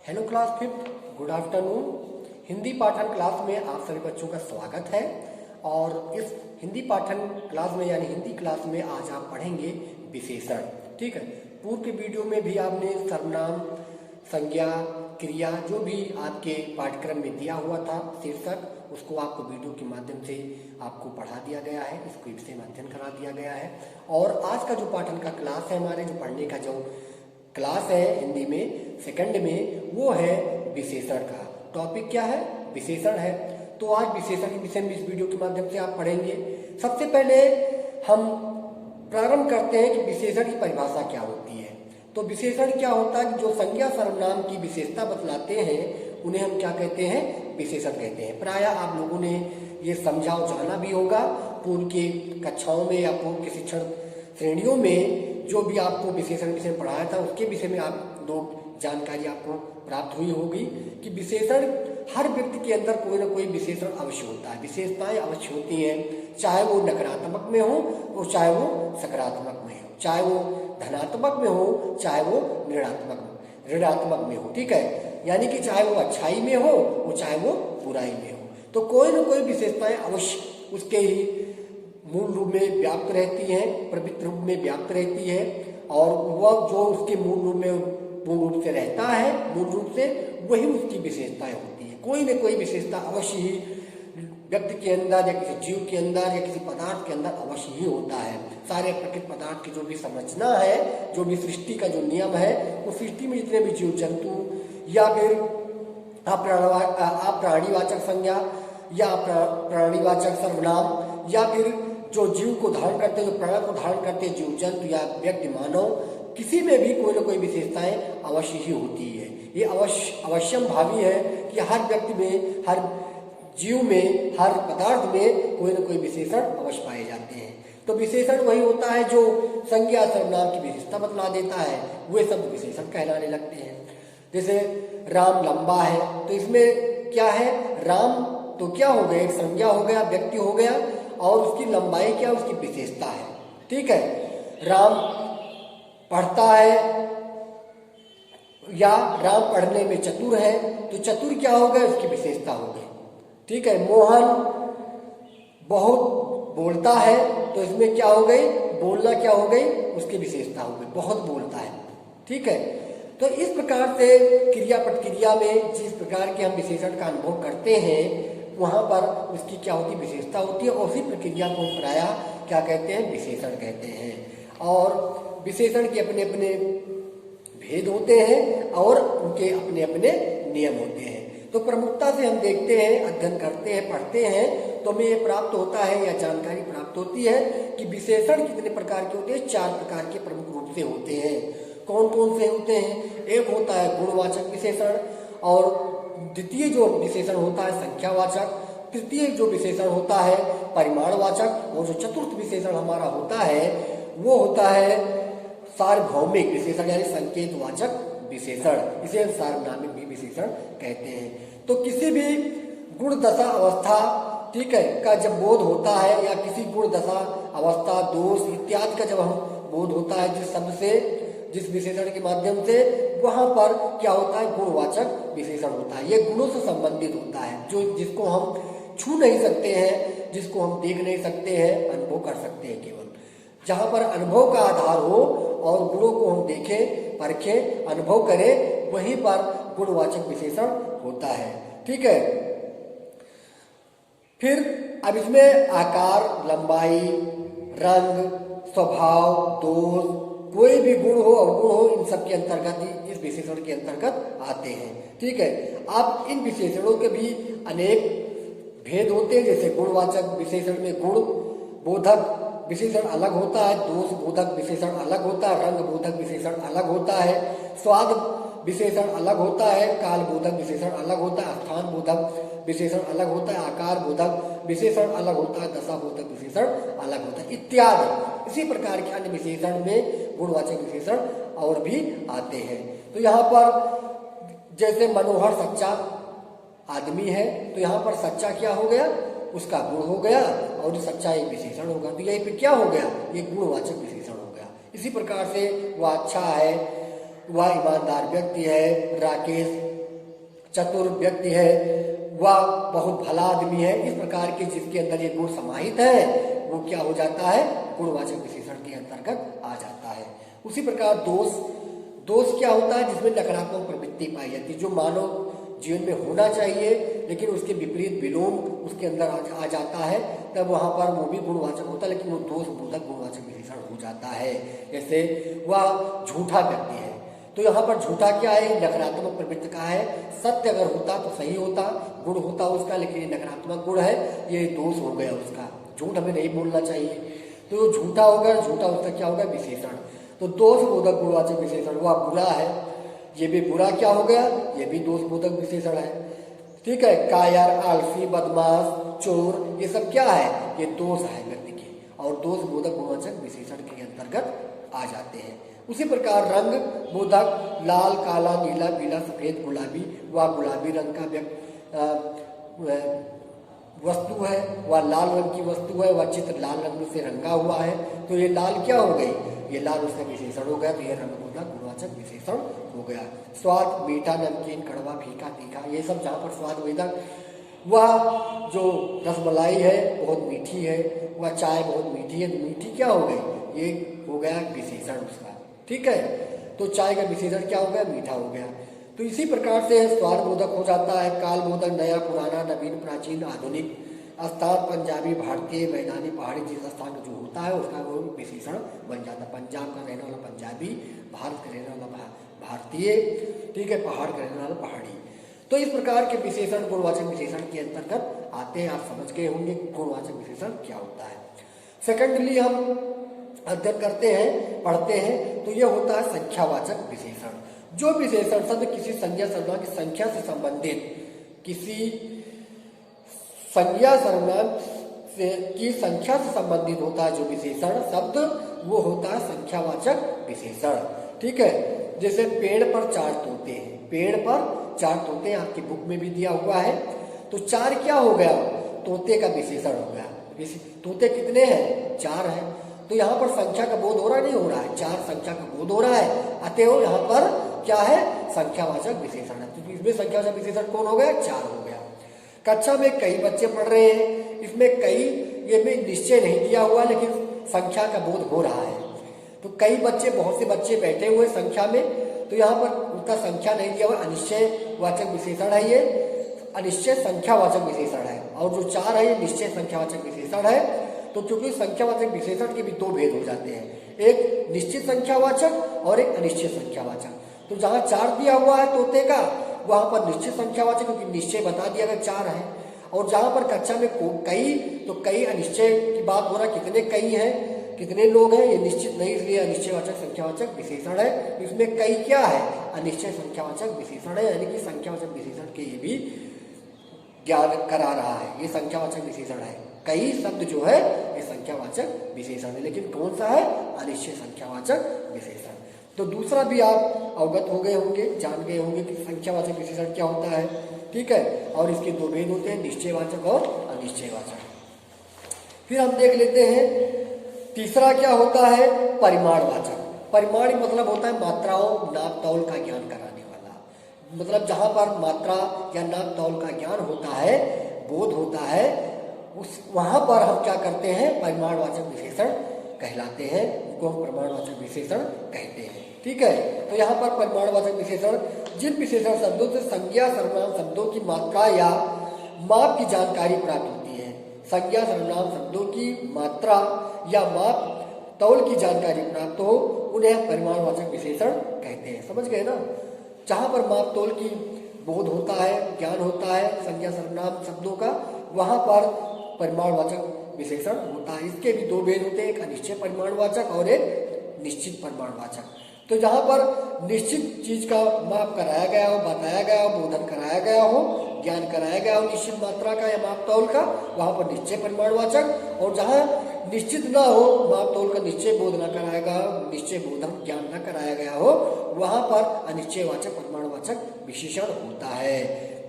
Hello class fifth, good afternoon. Hindi पाठन class में आप सभी बच्चों का स्वागत है। और इस हिंदी पाठन क्लास में यानी हिंदी क्लास में आज आप पढ़ेंगे विशेषण। ठीक है, पूर्व के वीडियो में भी आपने सर्वनाम, संज्ञा, क्रिया जो भी आपके पाठ्यक्रम में दिया हुआ था शीर्षक, उसको आपको वीडियो के माध्यम से आपको पढ़ा दिया गया है, इसको इससे अध्ययन करा दिया गया है। और आज का जो पाठन का क्लास है, हमारे जो पढ़ने का जो क्लास है हिंदी में सेकंड में, वो है विशेषण का। टॉपिक क्या है? विशेषण है। तो आज विशेषण के विषय में इस वीडियो के माध्यम से आप पढ़ेंगे। सबसे पहले हम प्रारंभ करते हैं कि विशेषण की परिभाषा क्या होती है। तो विशेषण क्या होता है कि जो संज्ञा सर्वनाम की विशेषता बतलाते हैं उन्हें हम क्या कहते हैं? विशेषण कहते हैं। प्रायः आप लोगों ने ये समझा और जाना भी होगा, पूर्व की कक्षाओं में या पूर्व के शिक्षण श्रेणियों में जो भी आपको विशेषण विषय में पढ़ाया था उसके विषय में आप लोग जानकारी आपको प्राप्त हुई होगी कि विशेषण हर व्यक्ति के अंदर कोई ना कोई विशेषण अवश्य होता है, विशेषताएं अवश्य होती हैं, चाहे वो नकारात्मक में हो और चाहे वो सकारात्मक में हो, चाहे वो धनात्मक में हो चाहे वो ऋणात्मक में हो। ठीक है, यानी कि चाहे वो अच्छाई में हो और चाहे वो बुराई में हो, तो कोई ना कोई विशेषताएं अवश्य उसके ही मूल रूप में व्याप्त रहती हैं, प्रवृत्त रूप में व्याप्त रहती है। और वह जो उसके मूल रूप में पूर्ण रूप से रहता है, मूल रूप से वही उसकी विशेषताएं होती है। कोई न कोई विशेषता अवश्य ही व्यक्ति के अंदर या किसी जीव के अंदर या किसी पदार्थ के अंदर अवश्य ही होता है। सारे प्रकृति पदार्थ की जो भी संरचना है, जो भी सृष्टि का जो नियम है, वो सृष्टि में जितने भी जीव जंतु या फिर प्राणीवाचक संज्ञा या प्राणीवाचक सर्वनाम या फिर जो जीव को धारण करते हैं, जो प्राण को धारण करते हैं, जीव जंतु या व्यक्ति मानव, किसी में भी कोई ना कोई विशेषताएं अवश्य ही होती है। ये अवश्यम भावी है कि हर व्यक्ति में, हर जीव में, हर पदार्थ में कोई ना कोई विशेषण अवश्य पाए जाते हैं। तो विशेषण वही होता है जो संज्ञा सर्वनाम की विशेषता बतला देता है, वे सब विशेषण कहलाने लगते हैं। जैसे राम लंबा है, तो इसमें क्या है? राम तो क्या हो गया? एक संज्ञा हो गया, व्यक्ति हो गया, और उसकी लंबाई क्या? उसकी विशेषता है। ठीक है, राम पढ़ता है या राम पढ़ने में चतुर है, तो चतुर क्या हो गया? उसकी विशेषता हो गई। ठीक है, मोहन बहुत बोलता है, तो इसमें क्या हो गई? बोलना क्या हो गई? उसकी विशेषता हो गई, बहुत बोलता है। ठीक है, तो इस प्रकार से क्रिया प्रतिक्रिया में जिस प्रकार के हम विशेषण का अनुभव करते हैं, वहां पर उसकी क्या होती? विशेषता होती है। और उसी प्रक्रिया को प्रायः क्या कहते हैं? विशेषण कहते हैं। और विशेषण के अपने अपने भेद होते हैं और उनके अपने अपने नियम होते हैं। तो प्रमुखता से हम देखते हैं, अध्ययन करते हैं, पढ़ते हैं, तो हमें ये प्राप्त होता है या जानकारी प्राप्त होती है कि विशेषण कितने प्रकार के होते हैं? 4 प्रकार के प्रमुख रूप से होते हैं। कौन कौन से होते हैं? एक होता है गुणवाचक विशेषण, और द्वितीय जो विशेषण होता है संख्यावाचक, तृतीय जो विशेषण होता है परिमाणवाचक, और जो चतुर्थ विशेषण हमारा होता है वो होता है सार्वभौमिक विशेषण यानी संकेतवाचक विशेषण। इसे सार्वनामिक भी विशेषण कहते हैं। तो किसी भी गुण दशा अवस्था, ठीक है, का जब बोध होता है या किसी गुण दशा अवस्था दोष इत्यादि का जब हम बोध होता है जिस शब्द से, जिस विशेषण के माध्यम से, वहां पर क्या होता है? गुणवाचक विशेषण होता है। ये गुणों से संबंधित होता है, जो जिसको हम छू नहीं सकते हैं, जिसको हम देख नहीं सकते हैं, अनुभव कर सकते हैं केवल। जहां पर अनुभव का आधार हो और गुणों को हम देखें, परखें, अनुभव करें, वहीं पर गुणवाचक विशेषण होता है। ठीक है, फिर अब इसमें आकार, लंबाई, रंग, स्वभाव, दोष, कोई भी गुण हो अवगुण हो, इन सब के अंतर्गत इस विशेषण के अंतर्गत आते हैं। ठीक है, अब इन विशेषणों के भी अनेक भेद होते हैं। जैसे गुणवाचक विशेषण में गुण बोधक विशेषण अलग होता है, दोष बोधक विशेषण अलग होता है, रंग बोधक विशेषण अलग होता है, स्वाद विशेषण अलग होता है, काल बोधक विशेषण अलग होता है, स्थान बोधक विशेषण अलग होता है, आकार बोधक विशेषण अलग होता है, दशा बोधक विशेषण अलग होता है इत्यादि। इसी प्रकार के अन्य विशेषण में गुणवाचक विशेषण और भी आते हैं। तो यहाँ पर जैसे मनोहर सच्चा आदमी है, तो यहाँ पर सच्चा क्या हो गया? उसका गुण हो गया, और जो सच्चा एक विशेषण होगा, तो यही पे क्या हो गया? ये गुणवाचक विशेषण हो गया। इसी प्रकार से वह अच्छा है, वह ईमानदार व्यक्ति है, राकेश चतुर व्यक्ति है, वह बहुत भला आदमी है, इस प्रकार के जिसके अंदर ये गुण समाहित है वो क्या हो जाता है, गुणवाचक विशेषण के अंतर्गत आ जाता है। उसी प्रकार दोष, दोष क्या होता है, जिसमें नकारात्मक प्रवृत्ति पाई जाती है, जो मानव जीवन में होना चाहिए लेकिन उसके विपरीत विलोम उसके अंदर आ जाता है, तब वहां पर वो भी गुणवाचक होता है, लेकिन वो दोष बोधक गुणवाचक विशेषण हो जाता है। जैसे वह झूठा व्यक्ति है, तो यहाँ पर झूठा क्या है, नकारात्मक प्रवृत्ति का है। सत्य अगर होता तो सही होता, गुण होता उसका, लेकिन ये नकारात्मक गुण है, ये दोष हो गया उसका, झूठ हमें नहीं बोलना चाहिए, तो झूठा होगा, झूठा उसका क्या होगा, विशेषण। तो दोष बोधक गुणवाचक विशेषण, वह बुरा है, ये भी बुरा क्या हो गया, ये भी दोष बोधक विशेषण है। ठीक है, कायर, आलसी, बदमाश, चोर, ये सब क्या है, ये दोष है व्यक्ति के, और दोष बोधक गुणवाचक विशेषण के अंतर्गत आ जाते हैं। उसी प्रकार रंग बोधक, लाल, काला, नीला, पीला, सफेद, गुलाबी, वह गुलाबी रंग का वस्तु है, वह लाल रंग की वस्तु है, वह चित्र लाल रंग से रंगा हुआ है, तो ये लाल क्या हो गई, ये लाल उसका विशेषण हो गया, तो ये रंग बोधक गुणवाचक विशेषण हो गया। स्वाद, मीठा, नमकीन, कड़वा, फीका, तीखा, ये सब जहाँ पर स्वाद वेदक, वह जो रसमलाई है बहुत मीठी है, वह चाय बहुत मीठी है, तो मीठी क्या हो गई, ये हो गया विशेषण उसका। ठीक है, तो चाय का विशेषण क्या हो गया, मीठा हो गया। तो इसी प्रकार से स्वाद बोधक हो जाता है, काल बोधक, नया, पुराना, नवीन, प्राचीन, आधुनिक, स्थान, पंजाबी, भारतीय, मैदानी, पहाड़ी, जिस स्थान जो होता है उसका वो विशेषण बन जाता है। पंजाब का रहने वाला पंजाबी, भारत का रहने वाला भारतीय, ठीक है, पहाड़ का रहने वाला पहाड़ी। तो इस प्रकार के विशेषण गुणवाचक विशेषण के अंतर्गत आते हैं। आप समझ गए होंगे गुणवाचक विशेषण क्या होता है। सेकेंडली हम अध्ययन करते हैं, पढ़ते हैं, तो ये होता है संख्यावाचक विशेषण। जो विशेषण शब्द किसी संज्ञा सर्वनाम की संख्या से संबंधित, किसी संज्ञा सर्वनाम की संख्या से संबंधित होता है जो विशेषण शब्द, वो होता है संख्यावाचक विशेषण। ठीक है, जैसे पेड़ पर 4 तोते हैं, पेड़ पर 4 तोते, आपकी बुक में भी दिया हुआ है, तो 4 क्या हो गया, तोते का विशेषण हो गया। तोते कितने हैं, 4 हैं, तो यहाँ पर संख्या का बोध हो रहा नहीं हो रहा है, 4 संख्या का बोध हो रहा है, अतएव यहाँ पर क्या है, संख्यावाचक विशेषण है। तो इसमें संख्यावाचक विशेषण कौन हो गया, 4 हो गया। कक्षा में कई बच्चे पढ़ रहे हैं, इसमें कई ये में निश्चय नहीं दिया हुआ, लेकिन संख्या का बोध हो रहा है, तो कई बच्चे, बहुत से बच्चे बैठे हुए संख्या में, तो यहाँ पर उनका संख्या नहीं दिया हुआ, अनिश्चय वाचक विशेषण है, ये अनिश्चय संख्यावाचक विशेषण है, और जो 4 है ये निश्चय संख्यावाचक विशेषण है। तो क्योंकि संख्यावाचक विशेषण के भी 2 भेद हो जाते हैं, एक निश्चित संख्यावाचक और एक अनिश्चित संख्यावाचक। तो जहाँ 4 दिया हुआ है तोते का, वहां पर निश्चित संख्यावाचक, क्योंकि निश्चय बता दिया गया 4 है, और जहां पर कक्षा में कई, तो कई अनिश्चय की बात हो रहा है, कितने कई हैं, कितने लोग हैं, ये निश्चित नहीं, इसलिए अनिश्चयवाचक संख्यावाचक विशेषण है। इसमें कई क्या है, अनिश्चय संख्यावाचक विशेषण है, यानी कि संख्यावाचक विशेषण के ये भी ज्ञान करा रहा है, ये संख्यावाचक विशेषण है। कई शब्द जो है ये संख्यावाचक विशेषण है, लेकिन कौन सा है, अनिश्चय संख्यावाचक विशेषण। तो दूसरा भी आप अवगत हो गए होंगे, जान गए होंगे कि संख्यावाचक विशेषण क्या होता है। ठीक है, और इसके 2 भेद होते हैं, निश्चयवाचक और अनिश्चयवाचक। फिर हम देख लेते हैं तीसरा क्या होता है, परिमाणवाचक। परिमाण मतलब होता है मात्राओं, नाप तौल का ज्ञान कराने वाला, मतलब जहां पर मात्रा या नाप तौल का ज्ञान होता है, बोध होता है, उस वहां पर हम क्या करते हैं, परिमाणवाचक विशेषण कहलाते हैं, उनको हम परिमाणवाचक विशेषण कहते हैं। ठीक है, तो यहाँ पर परिमाणवाचक विशेषण जिन विशेषण शब्दों से संज्ञा सर्वनाम शब्दों की मात्रा या माप की जानकारी प्राप्त होती है, संज्ञा सर्वनाम शब्दों की मात्रा या माप तौल की जानकारी प्राप्त हो, उन्हें हम परिमाणवाचक विशेषण कहते हैं। समझ गए ना, जहां पर माप तौल की बोध होता है, ज्ञान होता है संज्ञा सर्वनाम शब्दों का, वहां पर परिमाणवाचक विशेषण होता है। इसके भी 2 भेद होते हैं, एक अनिश्चय परिमाणवाचक और एक निश्चित परिमाणवाचक। तो जहां पर निश्चित चीज का माप कराया गया हो, बताया गया हो, बोधन कराया गया हो, ज्ञान कराया गया हो निश्चित मात्रा का या माप तौल का, वहां पर निश्चय परिमाणवाचक, और जहां निश्चित ना हो, माप तौल का निश्चय बोध न कराया गया हो, निश्चय बोधन ज्ञान न कराया गया हो, वहां पर अनिश्चयवाचक परिमाणवाचक विशेषण होता है।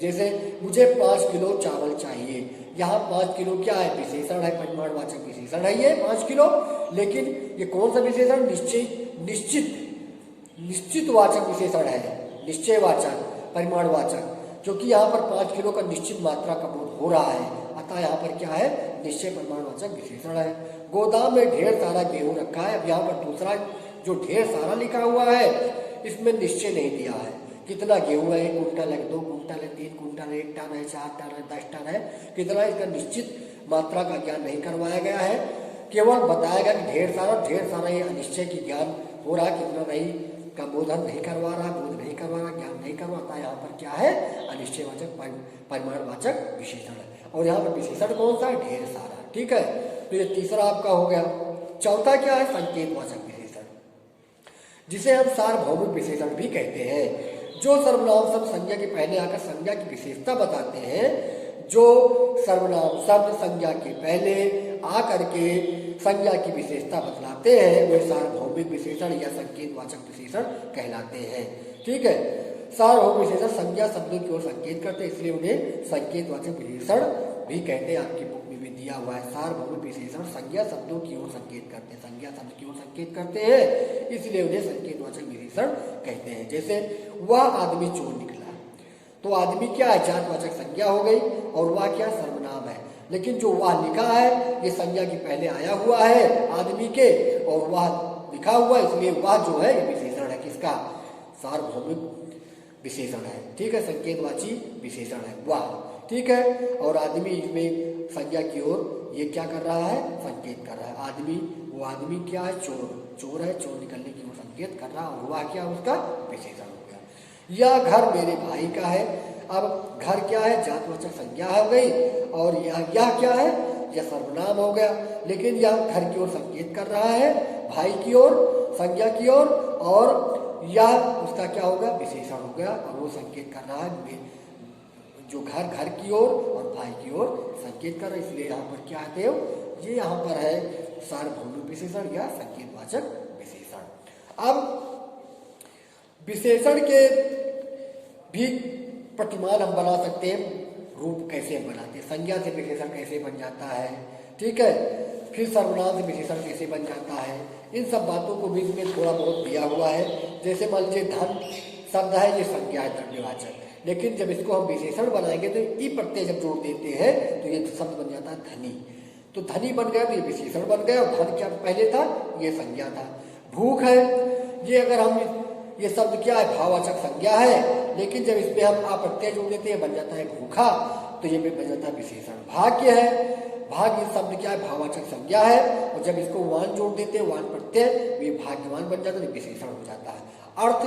जैसे मुझे 5 किलो चावल चाहिए, यहाँ 5 किलो क्या है, विशेषण है, परिमाणवाचक विशेषण है ये 5 किलो, लेकिन ये कौन सा विशेषण, निश्चित वाचक विशेषण है, निश्चयवाचक परिमाणवाचक। क्योंकि यहाँ पर 5 किलो का निश्चित मात्रा का बोध हो रहा है, अतः यहाँ पर क्या है, निश्चय परिमाणवाचक विशेषण है। गोदाम में ढेर सारा गेहूं रखा है। अब यहाँ पर दूसरा जो ढेर सारा लिखा हुआ है इसमें निश्चय नहीं दिया है, कितना गेहूं है, 1 कुंटल है, 2 कुंटल है, 3 कुंटल है, 1 टन है, 4 टन है, 10 टन है, कितना, इसका निश्चित मात्रा का ज्ञान नहीं करवाया गया है। केवल बताया गया कि ढेर सारा ये अनिश्चय की ज्ञान हो रहा है, कितना नहीं का बोधन नहीं करवा रहा, बोध नहीं करवा रहा, ज्ञान नहीं करवाता। यहाँ पर क्या है, अनिश्चयवाचक परिमाणवाचक विशेषण है। और यहाँ पर विशेषण कौन सा है, ढेर सारा। ठीक है, तो ये तीसरा आपका हो गया। चौथा क्या है, संकेतवाचक विशेषण, जिसे हम सार्वभौमिक विशेषण भी कहते हैं। जो सर्वनाम शब्द संज्ञा के पहले आकर संज्ञा की विशेषता बताते हैं, जो सर्वनाम शब्द संज्ञा के पहले आकर के संज्ञा की विशेषता बतलाते हैं, वे सार्वभौमिक विशेषण या संकेतवाचक विशेषण कहलाते हैं। ठीक है, सार्वभौमिक विशेषण संज्ञा शब्दों की ओर संकेत करते हैं, इसलिए उन्हें संकेतवाचक विशेषण भी कहते हैं। आपकी बुक में भी दिया हुआ है, सार्वभौमिक विशेषण संज्ञा शब्दों की ओर संकेत करते हैं, संज्ञा शब्द की ओर संकेत करते हैं, इसलिए उन्हें संकेतवाचक विशेषण कहते हैं। जैसे वह आदमी चोर निकला, तो आदमी क्या है, जातवाचक संज्ञा हो गई, और वह क्या, सर्वनाम है। लेकिन जो वह लिखा है ये संज्ञा के पहले आया हुआ है आदमी के, और वह लिखा हुआ, इसलिए वह जो है ये विशेषण है, किसका, सार्वभौमिक विशेषण है। ठीक है, संकेतवाची विशेषण है वह। ठीक है, और आदमी इसमें संज्ञा की ओर ये क्या कर रहा है, संकेत कर रहा है। आदमी, वो आदमी क्या है, चोर है, चोर निकलने की ओर संकेत कर रहा है, और वह क्या, उसका विशेषण हो गया। यह घर मेरे भाई का है। अब घर क्या है, जातवाचक संज्ञा हो गई, और यह क्या है, यह सर्वनाम हो गया। लेकिन यह घर की ओर संकेत कर रहा है, भाई की ओर, संज्ञा की ओर, और यह उसका क्या होगा, विशेषण हो गया, और वो संकेत कर रहा है, जो घर की ओर और भाई की ओर संकेत कर रहा है, इसलिए यहाँ पर क्या आते हो, ये यहाँ पर है सार्वभौमिक विशेषण या संकेतवाचक विशेषण। अब विशेषण के भी प्रतिमान हम बना सकते हैं, रूप कैसे हम बनाते हैं, संज्ञा से विशेषण कैसे बन जाता है। ठीक है, फिर सर्वनाम से विशेषण कैसे बन जाता है, इन सब बातों को भी इसमें थोड़ा बहुत दिया हुआ है। जैसे मान लीजिए धन शब्द है, ये संज्ञा है, द्रव्यवाचक, लेकिन जब इसको हम विशेषण बनाएंगे तो ई प्रत्यय जब जोड़ देते हैं तो ये शब्द बन जाता है धनी। तो धनी बन गया तो ये विशेषण बन गया, और धन क्या पहले था, ये संज्ञा था। भूख है, ये अगर हम, ये शब्द क्या है, भाववाचक संज्ञा है, लेकिन जब इसमें हम अप्रत्यय जोड़ देते हैं बन जाता है भूखा, तो ये बन जाता है विशेषण। भाग्य है, भाग्य शब्द क्या है, भाववाचक संज्ञा है, और जब इसको वान जोड़ देते हैं, वान प्रत्यय, ये भाग्यवान बन जाता है, विशेषण हो जाता है। अर्थ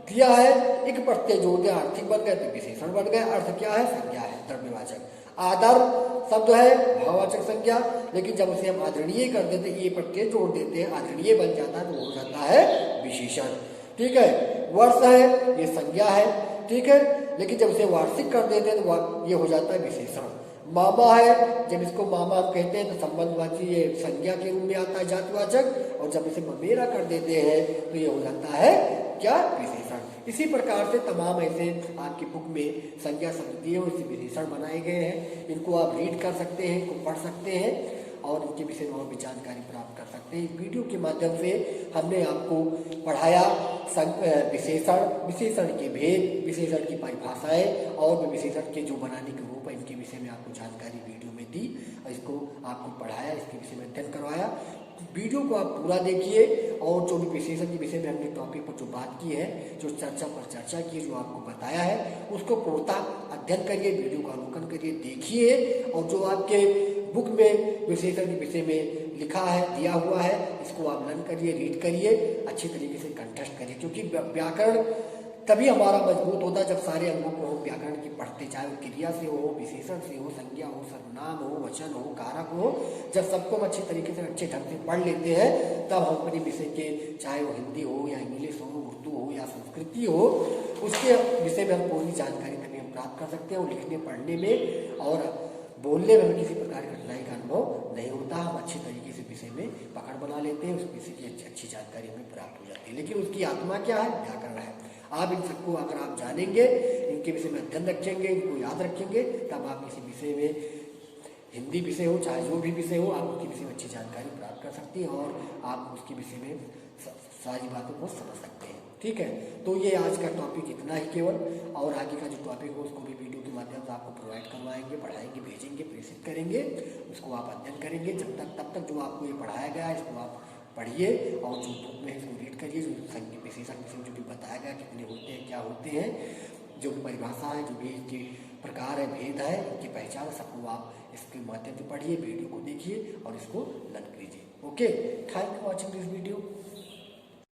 दिया है, एक प्रत्यय जोड़ दिया, आर्थिक बन गए तो विशेषण बन गया। अर्थ क्या है, संज्ञा है, द्रव्यवाचक। आदर शब्द है, भाववाचक संज्ञा, लेकिन जब उसे हम आदरणीय कर देते, ये प्रत्यय जोड़ देते हैं, आदरणीय बन जाता है, तो हो जाता है विशेषण। ठीक है, वर्ष है, ये संज्ञा है। ठीक है, लेकिन जब उसे वार्षिक कर देते हैं तो ये हो जाता है विशेषण। मामा है, जब इसको मामा हम कहते हैं तो संबंधवाची, ये संज्ञा के रूप में आता है, जातिवाचक, और जब इसे ममेरा कर देते हैं तो ये हो जाता है क्या, विशेषण। इसी प्रकार से तमाम ऐसे आपकी बुक में संज्ञा शब्द दिए हुए विशेषण बनाए गए हैं, इनको आप रीड कर सकते हैं, इनको पढ़ सकते हैं, और इनके विषय में और भी जानकारी प्राप्त कर सकते हैं। इस वीडियो के माध्यम से हमने आपको पढ़ाया विशेषण के भेद, विशेषण की परिभाषाएं, और भी विशेषण के जो बनाने के रूप है, इनके विषय में आपको जानकारी वीडियो में दी, और इसको आपको पढ़ाया, इसके विषय में अध्ययन करवाया। वीडियो को आप पूरा देखिए, और जो भी विशेषण के विषय में हमने टॉपिक पर जो बात की है, जो चर्चा पर चर्चा की है, जो आपको बताया है, उसको पूर्णतः अध्ययन करिए, वीडियो का अवलोकन करिए, देखिए, और जो आपके बुक में विशेषण के विषय में लिखा है, दिया हुआ है, इसको आप लर्न करिए, रीड करिए, अच्छी तरीके से कंठस्थ करिए, क्योंकि व्याकरण तभी हमारा मजबूत होता है जब सारे अंगों को हम व्याकरण की पढ़ते, चाहे वो क्रिया से हो, विशेषण से हो, संज्ञा हो, सर्वनाम हो, वचन हो, कारक हो, जब सबको हम अच्छी तरीके से अच्छे ढंग से पढ़ लेते हैं, तब हम अपने विषय के, चाहे वो हिंदी हो या इंग्लिश हो, उर्दू हो या संस्कृति हो, उसके विषय में हम पूरी जानकारी तभी हम प्राप्त कर सकते हैं, और लिखने पढ़ने में और बोलने में किसी प्रकार की कठिनाई का अनुभव नहीं होता। हम अच्छी तरीके से विषय में पकड़ बना लेते हैं, उस विषय की अच्छी जानकारी हमें प्राप्त हो जाती है। लेकिन उसकी आत्मा क्या है, व्याकरण है। आप इन सबको अगर आप जानेंगे, इनके विषय में अध्ययन रखेंगे, इनको याद रखेंगे, तब आप किसी विषय में, हिंदी विषय हो चाहे जो भी विषय हो, आप उसके विषय में अच्छी जानकारी प्राप्त कर सकते हैं, और आप उसके विषय में सारी बातों को समझ सकते हैं। ठीक है, तो ये आज का टॉपिक इतना ही केवल, और आगे का जो टॉपिक हो उसको भी वीडियो के माध्यम से आपको प्रोवाइड करवाएंगे, पढ़ाएंगे, भेजेंगे, प्रेषित करेंगे, उसको आप अध्ययन करेंगे। तब तक जो आपको ये पढ़ाया गया है इसको आप पढ़िए, और जो बुक में इसको रीड करिए, जो संख्या विशेषण जो भी बताया गया कितने होते हैं, क्या होते हैं, जो परिभाषा है, जो भी इनके प्रकार है, भेद है, इनकी पहचान, सबको आप इसके माध्यम से पढ़िए, वीडियो को देखिए और इसको लर्न कीजिए। Okay, thank you watching this video.